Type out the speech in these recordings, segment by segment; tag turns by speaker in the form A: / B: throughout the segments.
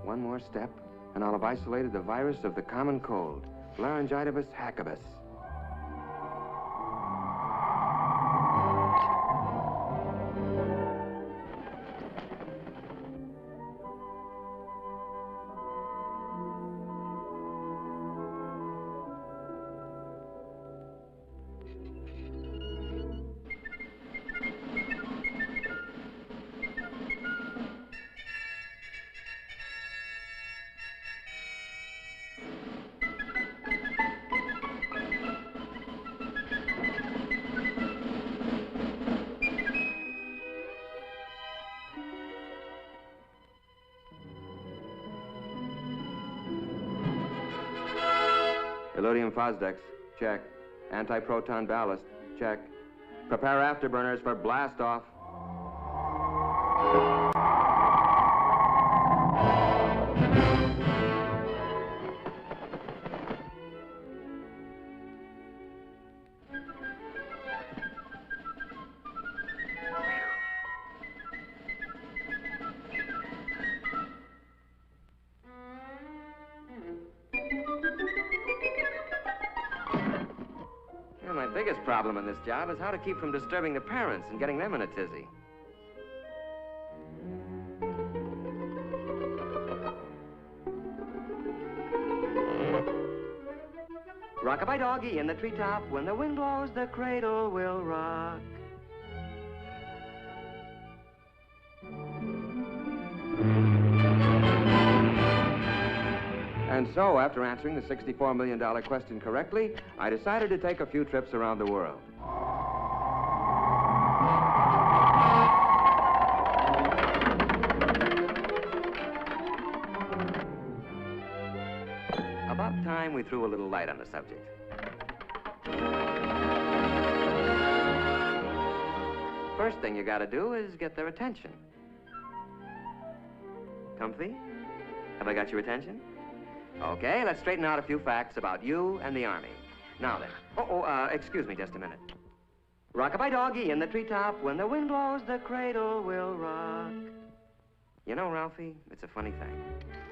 A: One more step, and I'll have isolated the virus of the common cold, laryngitis hackibus. Elodium Fosdex, check. Anti-proton ballast, check. Prepare afterburners for blast off. My biggest problem in this job is how to keep from disturbing the parents and getting them in a tizzy. Rock-a-bye doggy in the treetop, when the wind blows, the cradle will rock. And so, after answering the $64 million question correctly, I decided to take a few trips around the world. About time we threw a little light on the subject. First thing you gotta do is get their attention. Comfy? Have I got your attention? Okay, let's straighten out a few facts about you and the Army. Now then. Excuse me just a minute. Rock-a-bye doggy in the treetop, when the wind blows, the cradle will rock. You know, Ralphie, it's a funny thing,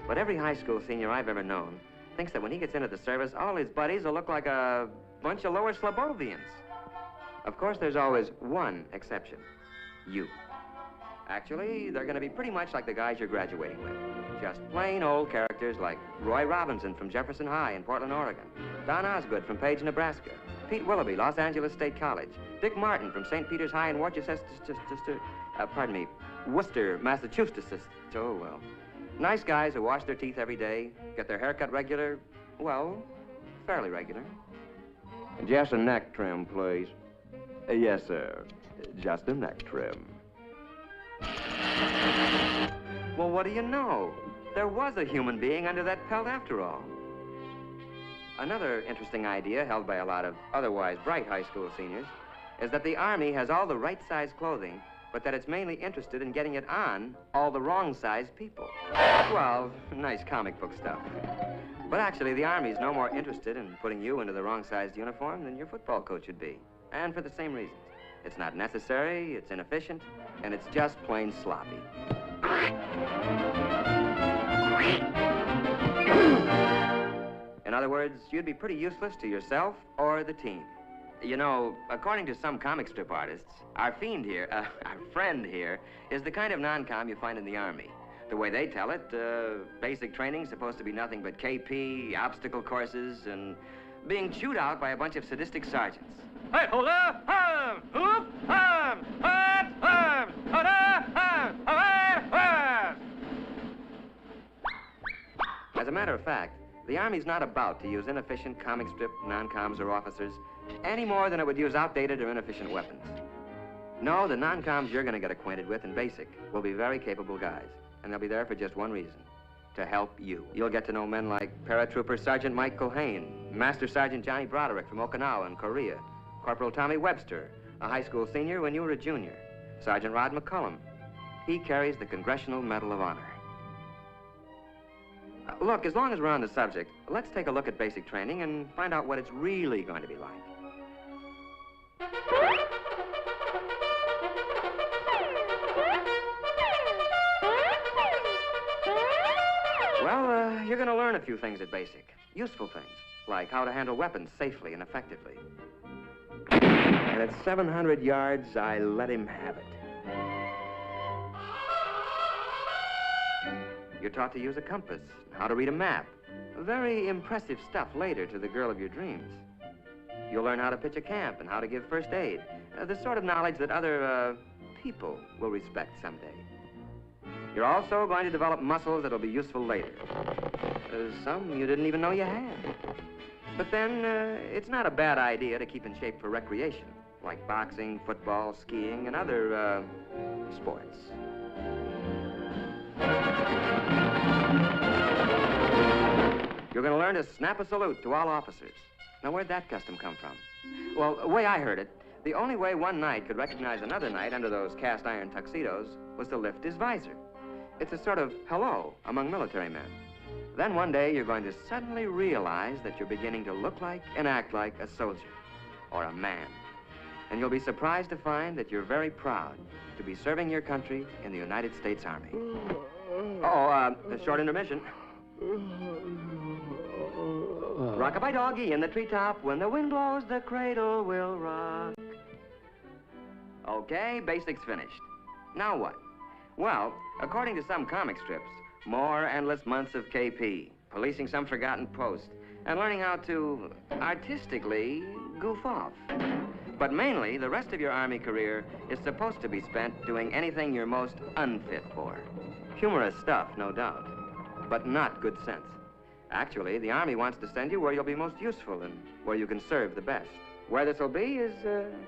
A: but every high school senior I've ever known thinks that when he gets into the service, all his buddies will look like a bunch of lower Slobovians. Of course, there's always one exception. You. Actually, they're gonna be pretty much like the guys you're graduating with. Just plain old characters like Roy Robinson from Jefferson High in Portland, Oregon, Don Osgood from Page, Nebraska, Pete Willoughby, Los Angeles State College, Dick Martin from St. Peter's High in Worcester, Massachusetts. Oh, well. Nice guys who wash their teeth every day, get their hair cut regular, well, fairly regular. Just a neck trim, please. Yes, sir. Just a neck trim. Well, what do you know? There was a human being under that pelt after all. Another interesting idea held by a lot of otherwise bright high school seniors is that the Army has all the right size clothing, but that it's mainly interested in getting it on all the wrong size people. Well, nice comic book stuff. But actually, the Army's no more interested in putting you into the wrong sized uniform than your football coach would be. And for the same reasons. It's not necessary, it's inefficient, and it's just plain sloppy. In other words, you'd be pretty useless to yourself or the team. You know, according to some comic strip artists, our friend here, is the kind of non-com you find in the Army. The way they tell it, basic training's supposed to be nothing but KP, obstacle courses, and being chewed out by a bunch of sadistic sergeants. Hey, hold up! As a matter of fact, the Army's not about to use inefficient comic strip non-coms or officers any more than it would use outdated or inefficient weapons. No, the non-coms you're going to get acquainted with in basic will be very capable guys, and they'll be there for just one reason, to help you. You'll get to know men like Paratrooper Sergeant Mike Culhane, Master Sergeant Johnny Broderick from Okinawa in Korea, Corporal Tommy Webster, a high school senior when you were a junior, Sergeant Rod McCullum. He carries the Congressional Medal of Honor. Look, as long as we're on the subject, let's take a look at basic training and find out what it's really going to be like. you're going to learn a few things at basic. Useful things, like how to handle weapons safely and effectively. And at 700 yards, I let him have it. You're taught to use a compass, how to read a map. Very impressive stuff later to the girl of your dreams. You'll learn how to pitch a camp and how to give first aid. The sort of knowledge that other, people will respect someday. You're also going to develop muscles that'll be useful later. Some you didn't even know you had. But then, it's not a bad idea to keep in shape for recreation, like boxing, football, skiing, and other, sports. You're going to learn to snap a salute to all officers. Now, where'd that custom come from? Well, the way I heard it, the only way one knight could recognize another knight under those cast-iron tuxedos was to lift his visor. It's a sort of hello among military men. Then one day, you're going to suddenly realize that you're beginning to look like and act like a soldier or a man. And you'll be surprised to find that you're very proud to be serving your country in the United States Army. A short intermission. Rock-a-bye doggy in the treetop. When the wind blows, the cradle will rock. Okay, basics finished. Now what? Well, according to some comic strips, more endless months of KP, policing some forgotten post, and learning how to artistically goof off. But mainly, the rest of your Army career is supposed to be spent doing anything you're most unfit for. Humorous stuff, no doubt, but not good sense. Actually, the Army wants to send you where you'll be most useful and where you can serve the best. Where this will be is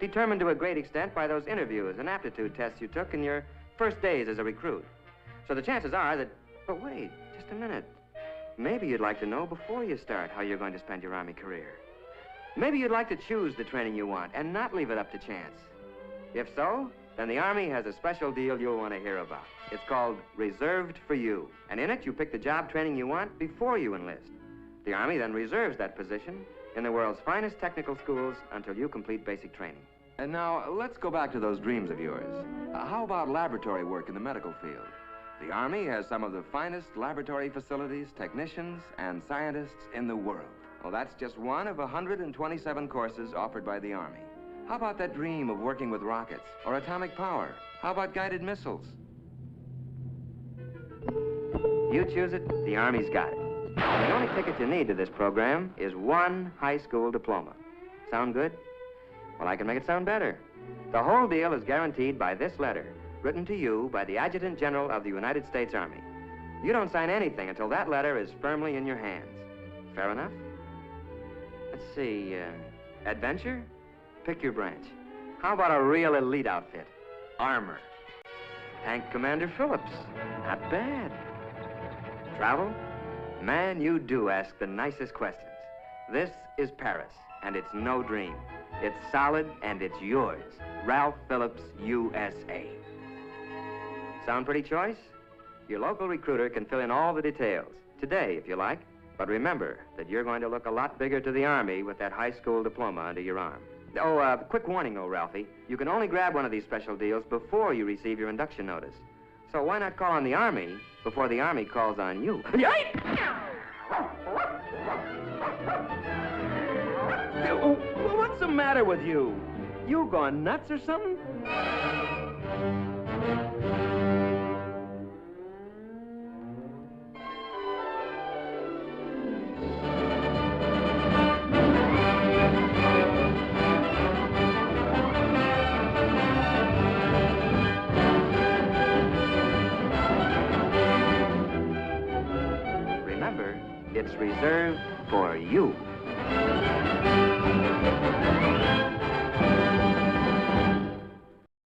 A: determined to a great extent by those interviews and aptitude tests you took in your first days as a recruit. So the chances are that... But wait, just a minute. Maybe you'd like to know before you start how you're going to spend your Army career. Maybe you'd like to choose the training you want and not leave it up to chance. If so, then the Army has a special deal you'll want to hear about. It's called Reserved for You. And in it, you pick the job training you want before you enlist. The Army then reserves that position in the world's finest technical schools until you complete basic training.
B: And now, let's go back to those dreams of yours. How about laboratory work in the medical field? The Army has some of the finest laboratory facilities, technicians, and scientists in the world. Well, that's just one of 127 courses offered by the Army. How about that dream of working with rockets or atomic power? How about guided missiles?
A: You choose it, the Army's got it. The only ticket you need to this program is one high school diploma. Sound good? Well, I can make it sound better. The whole deal is guaranteed by this letter, written to you by the Adjutant General of the United States Army. You don't sign anything until that letter is firmly in your hands. Fair enough? Let's see, adventure? Pick your branch. How about a real elite outfit? Armor. Tank Commander Phillips. Not bad. Travel? Man, you do ask the nicest questions. This is Paris, and it's no dream. It's solid, and it's yours. Ralph Phillips, USA. Sound pretty choice? Your local recruiter can fill in all the details. Today, if you like. But remember that you're going to look a lot bigger to the Army with that high school diploma under your arm. Oh, quick warning, though, Ralphie. You can only grab one of these special deals before you receive your induction notice. So why not call on the Army before the Army calls on you? What's the matter with you? You gone nuts or something? Remember, it's reserved for you.